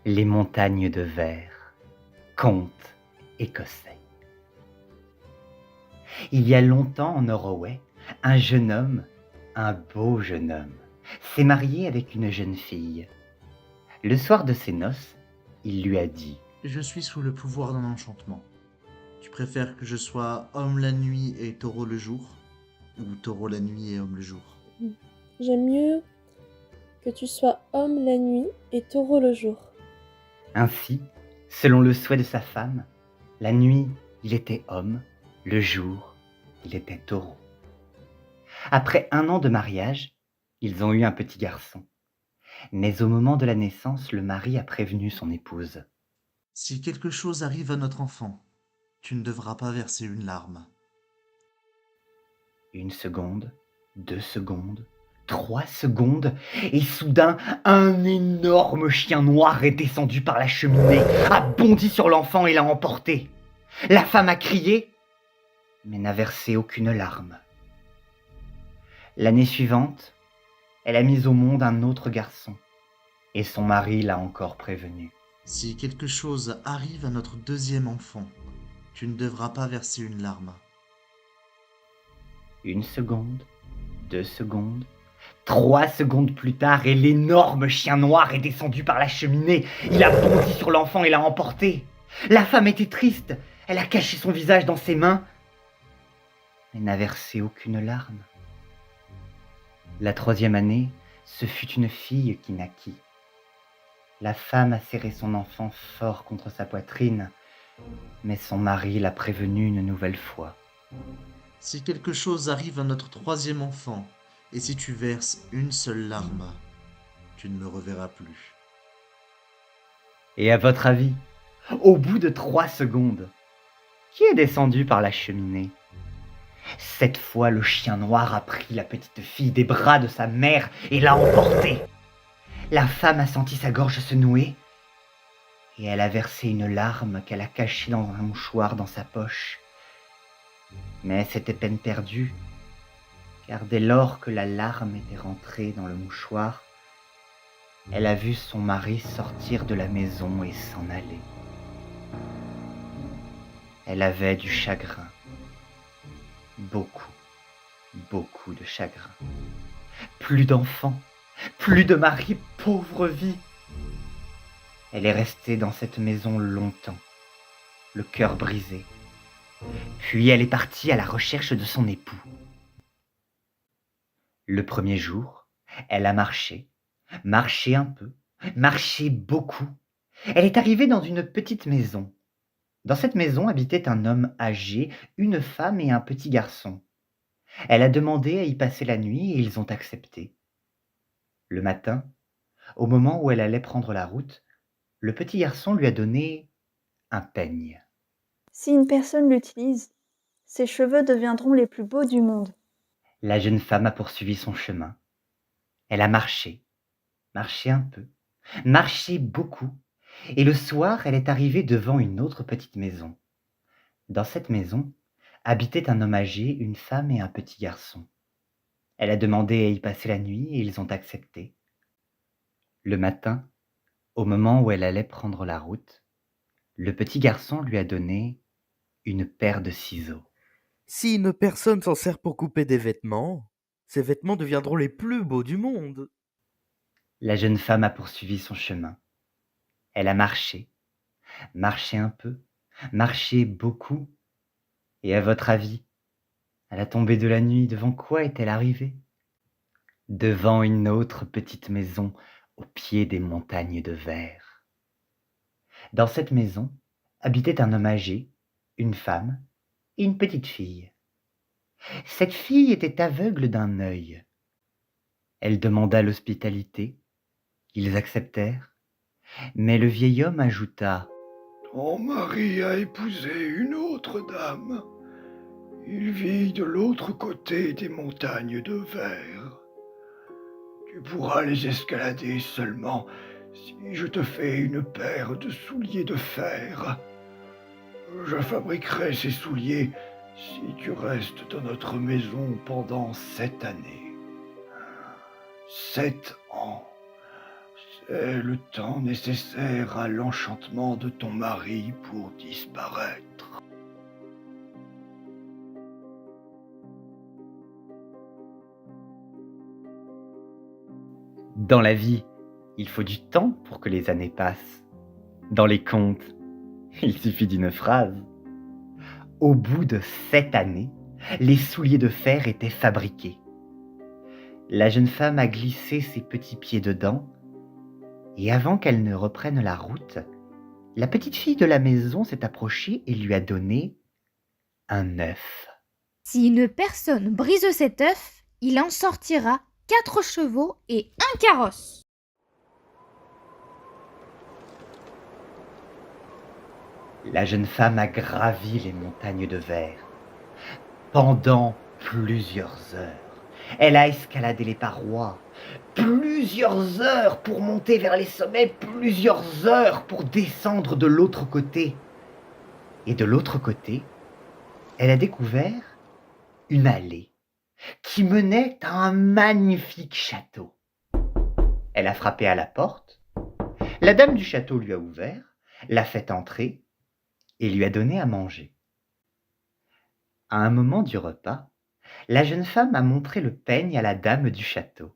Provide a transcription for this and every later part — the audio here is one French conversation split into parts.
Les montagnes de verre, conte écossais. Il y a longtemps en Norway, un jeune homme, un beau jeune homme, s'est marié avec une jeune fille. Le soir de ses noces, il lui a dit Je suis sous le pouvoir d'un enchantement. Tu préfères que je sois homme la nuit et taureau le jour, ou taureau la nuit et homme le jour? J'aime mieux que tu sois homme la nuit et taureau le jour. ainsi, selon le souhait de sa femme, la nuit, il était homme, le jour, il était taureau. Après 1 an de mariage, ils ont eu un petit garçon. Mais au moment de la naissance, le mari a prévenu son épouse. Si quelque chose arrive à notre enfant, tu ne devras pas verser une larme. 1 seconde, 2 secondes, 3 secondes, et soudain, un énorme chien noir est descendu par la cheminée, a bondi sur l'enfant et l'a emporté. La femme a crié, mais n'a versé aucune larme. L'année suivante, elle a mis au monde un autre garçon, et son mari l'a encore prévenu. Si quelque chose arrive à notre deuxième enfant, tu ne devras pas verser une larme. 1 seconde, 2 secondes, 3 secondes plus tard, et l'énorme chien noir est descendu par la cheminée. Il a bondi sur l'enfant et l'a emporté. La femme était triste. Elle a caché son visage dans ses mains, mais n'a versé aucune larme. La 3e année, ce fut une fille qui naquit. La femme a serré son enfant fort contre sa poitrine, mais son mari l'a prévenue une nouvelle fois. Si quelque chose arrive à notre troisième enfant, et si tu verses une seule larme, tu ne me reverras plus. Et à votre avis, au bout de 3 secondes, qui est descendu par la cheminée? Cette fois, le chien noir a pris la petite fille des bras de sa mère et l'a emportée. La femme a senti sa gorge se nouer et elle a versé une larme qu'elle a cachée dans un mouchoir dans sa poche. Mais c'était peine perdue, car dès lors que la larme était rentrée dans le mouchoir, elle a vu son mari sortir de la maison et s'en aller. Elle avait du chagrin, beaucoup, beaucoup de chagrin. Plus d'enfants, plus de mari, pauvre vie. Elle est restée dans cette maison longtemps, le cœur brisé. Puis elle est partie à la recherche de son époux. Le premier jour, elle a marché un peu, marché beaucoup. Elle est arrivée dans une petite maison. Dans cette maison habitait un homme âgé, une femme et un petit garçon. Elle a demandé à y passer la nuit et ils ont accepté. Le matin, au moment où elle allait prendre la route, le petit garçon lui a donné un peigne. Si une personne l'utilise, ses cheveux deviendront les plus beaux du monde. La jeune femme a poursuivi son chemin. Elle a marché un peu, marché beaucoup, et le soir, elle est arrivée devant une autre petite maison. Dans cette maison, habitaient un homme âgé, une femme et un petit garçon. Elle a demandé à y passer la nuit et ils ont accepté. Le matin, au moment où elle allait prendre la route, le petit garçon lui a donné une paire de ciseaux. Si une personne s'en sert pour couper des vêtements, ces vêtements deviendront les plus beaux du monde. La jeune femme a poursuivi son chemin. Elle a marché un peu, marché beaucoup. Et à votre avis, à la tombée de la nuit, devant quoi est-elle arrivée? Devant une autre petite maison au pied des montagnes de verre. Dans cette maison habitait un homme âgé, une femme et une petite fille. Cette fille était aveugle d'un œil. Elle demanda l'hospitalité. Ils acceptèrent, mais le vieil homme ajouta: Ton mari a épousé une autre dame. Il vit de l'autre côté des montagnes de verre. Tu pourras les escalader seulement si je te fais une paire de souliers de fer. Je fabriquerai ces souliers si tu restes dans notre maison pendant 7 années. 7 ans. C'est le temps nécessaire à l'enchantement de ton mari pour disparaître. Dans la vie, il faut du temps pour que les années passent. Dans les contes, il suffit d'une phrase. Au bout de 7 années, les souliers de fer étaient fabriqués. La jeune femme a glissé ses petits pieds dedans, et avant qu'elle ne reprenne la route, la petite fille de la maison s'est approchée et lui a donné un œuf. Si une personne brise cet œuf, il en sortira 4 chevaux et un carrosse. La jeune femme a gravi les montagnes de verre. Pendant plusieurs heures, elle a escaladé les parois. Plusieurs heures pour monter vers les sommets, plusieurs heures pour descendre de l'autre côté. Et de l'autre côté, elle a découvert une allée qui menait à un magnifique château. Elle a frappé à la porte. La dame du château lui a ouvert, l'a fait entrer et lui a donné à manger. À un moment du repas, la jeune femme a montré le peigne à la dame du château.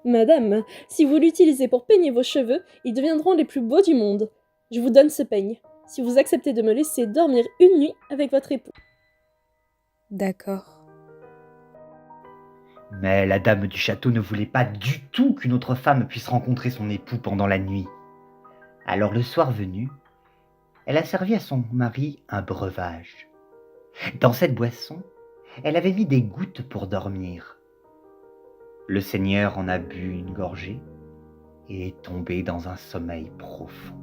Madame, si vous l'utilisez pour peigner vos cheveux, ils deviendront les plus beaux du monde. Je vous donne ce peigne, si vous acceptez de me laisser dormir une nuit avec votre époux. D'accord. Mais la dame du château ne voulait pas du tout qu'une autre femme puisse rencontrer son époux pendant la nuit. Alors le soir venu, elle a servi à son mari un breuvage. Dans cette boisson, elle avait mis des gouttes pour dormir. Le Seigneur en a bu une gorgée et est tombé dans un sommeil profond.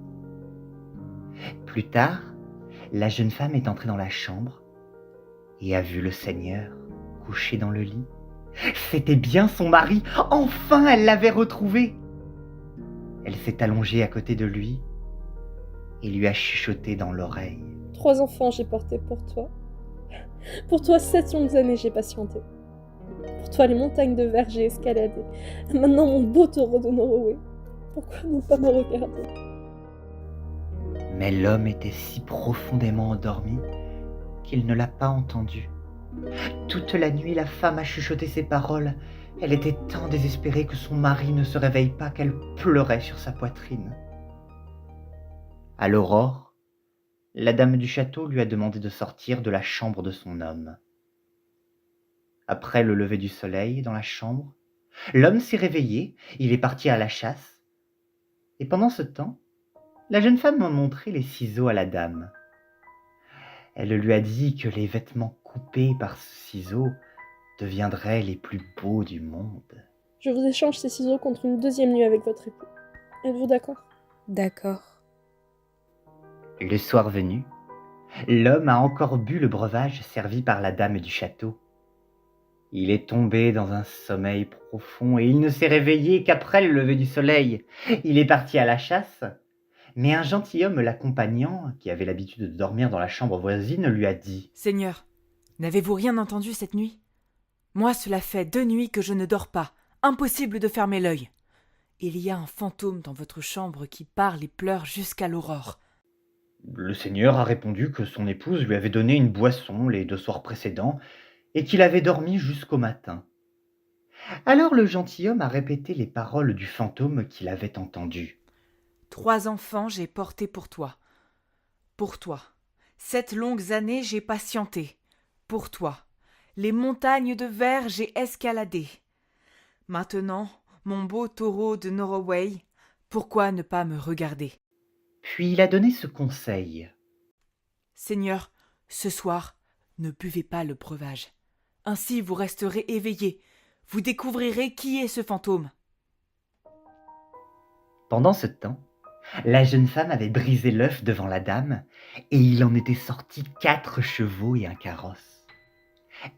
Plus tard, la jeune femme est entrée dans la chambre et a vu le Seigneur couché dans le lit. C'était bien son mari, enfin elle l'avait retrouvé. Elle s'est allongée à côté de lui et lui a chuchoté dans l'oreille. 3 enfants j'ai portés pour toi. Pour toi, 7 longues années j'ai patienté. Pour toi, les montagnes de verre j'ai escaladé. Maintenant, mon beau taureau de Norway. Pourquoi ne pas me regarder? Mais l'homme était si profondément endormi qu'il ne l'a pas entendu. Toute la nuit, la femme a chuchoté ces paroles. Elle était tant désespérée que son mari ne se réveille pas qu'elle pleurait sur sa poitrine. À l'aurore, la dame du château lui a demandé de sortir de la chambre de son homme. Après le lever du soleil dans la chambre, l'homme s'est réveillé, il est parti à la chasse. Et pendant ce temps, la jeune femme a montré les ciseaux à la dame. Elle lui a dit que les vêtements coupés par ce ciseau deviendraient les plus beaux du monde. Je vous échange ces ciseaux contre une 2e nuit avec votre époux. Êtes-vous d'accord? D'accord. Le soir venu, l'homme a encore bu le breuvage servi par la dame du château. Il est tombé dans un sommeil profond et il ne s'est réveillé qu'après le lever du soleil. Il est parti à la chasse, mais un gentilhomme l'accompagnant, qui avait l'habitude de dormir dans la chambre voisine, lui a dit « Seigneur, n'avez-vous rien entendu cette nuit? Moi, cela fait 2 nuits que je ne dors pas. Impossible de fermer l'œil. Il y a un fantôme dans votre chambre qui parle et pleure jusqu'à l'aurore. » Le Seigneur a répondu que son épouse lui avait donné une boisson les 2 soirs précédents et qu'il avait dormi jusqu'au matin. Alors le gentilhomme a répété les paroles du fantôme qu'il avait entendues. 3 enfants j'ai portés pour toi. Pour toi. 7 longues années j'ai patienté. Pour toi. Les montagnes de verre j'ai escaladé. Maintenant, mon beau taureau de Norway, pourquoi ne pas me regarder? Puis il a donné ce conseil. Seigneur, ce soir, ne buvez pas le breuvage. Ainsi vous resterez éveillé. Vous découvrirez qui est ce fantôme. Pendant ce temps, la jeune femme avait brisé l'œuf devant la dame et il en était sorti 4 chevaux et un carrosse.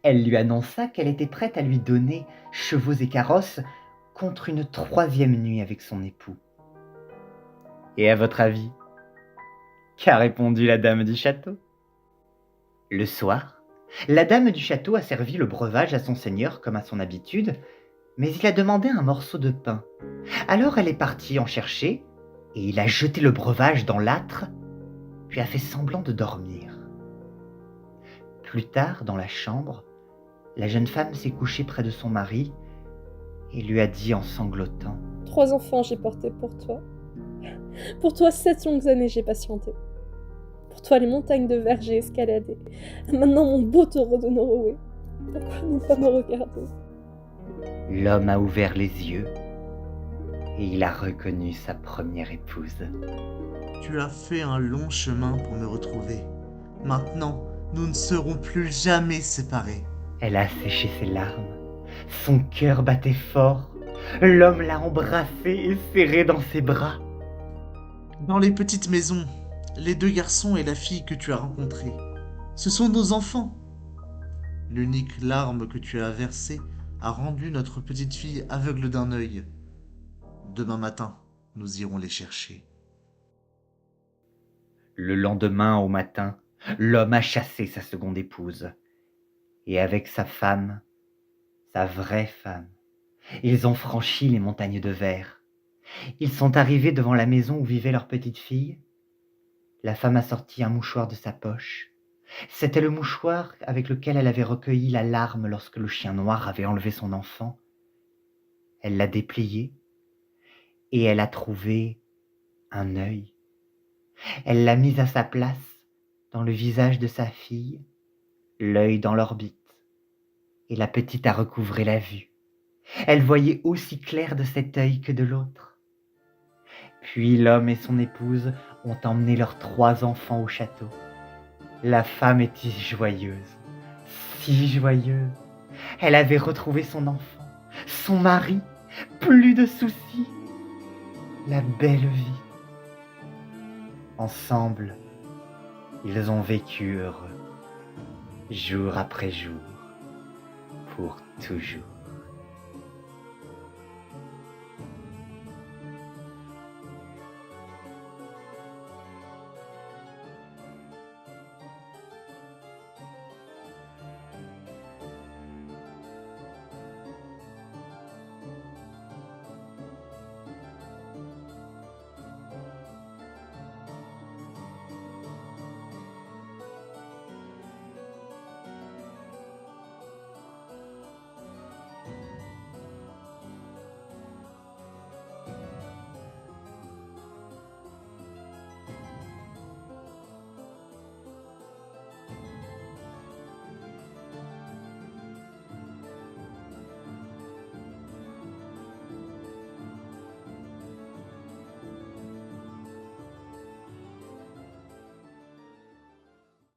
Elle lui annonça qu'elle était prête à lui donner chevaux et carrosses contre une 3e nuit avec son époux. Et à votre avis, qu'a répondu la dame du château? Le soir, la dame du château a servi le breuvage à son seigneur comme à son habitude, mais il a demandé un morceau de pain. Alors elle est partie en chercher, et il a jeté le breuvage dans l'âtre, puis a fait semblant de dormir. Plus tard, dans la chambre, la jeune femme s'est couchée près de son mari et lui a dit en sanglotant: 3 enfants j'ai portés pour toi. Pour toi, 7 longues années j'ai patienté. Pour toi, les montagnes de verre j'ai escaladé. Maintenant, mon beau taureau de Norway. Pourquoi ne pas me regarder? L'homme a ouvert les yeux et il a reconnu sa première épouse. Tu as fait un long chemin pour me retrouver. Maintenant, nous ne serons plus jamais séparés. Elle a séché ses larmes. Son cœur battait fort. L'homme l'a embrassée et serrée dans ses bras. Dans les petites maisons, les 2 garçons et la fille que tu as rencontrés, ce sont nos enfants. L'unique larme que tu as versée a rendu notre petite fille aveugle d'un œil. Demain matin, nous irons les chercher. Le lendemain au matin, l'homme a chassé sa seconde épouse. Et avec sa femme, sa vraie femme, ils ont franchi les montagnes de verre. Ils sont arrivés devant la maison où vivait leur petite fille. La femme a sorti un mouchoir de sa poche. C'était le mouchoir avec lequel elle avait recueilli la larme lorsque le chien noir avait enlevé son enfant. Elle l'a déplié et elle a trouvé un œil. Elle l'a mis à sa place dans le visage de sa fille, l'œil dans l'orbite, et la petite a recouvré la vue. Elle voyait aussi clair de cet œil que de l'autre. Puis l'homme et son épouse ont emmené leurs 3 enfants au château. La femme était joyeuse, si joyeuse. Elle avait retrouvé son enfant, son mari, plus de soucis, la belle vie. Ensemble, ils ont vécu heureux, jour après jour, pour toujours.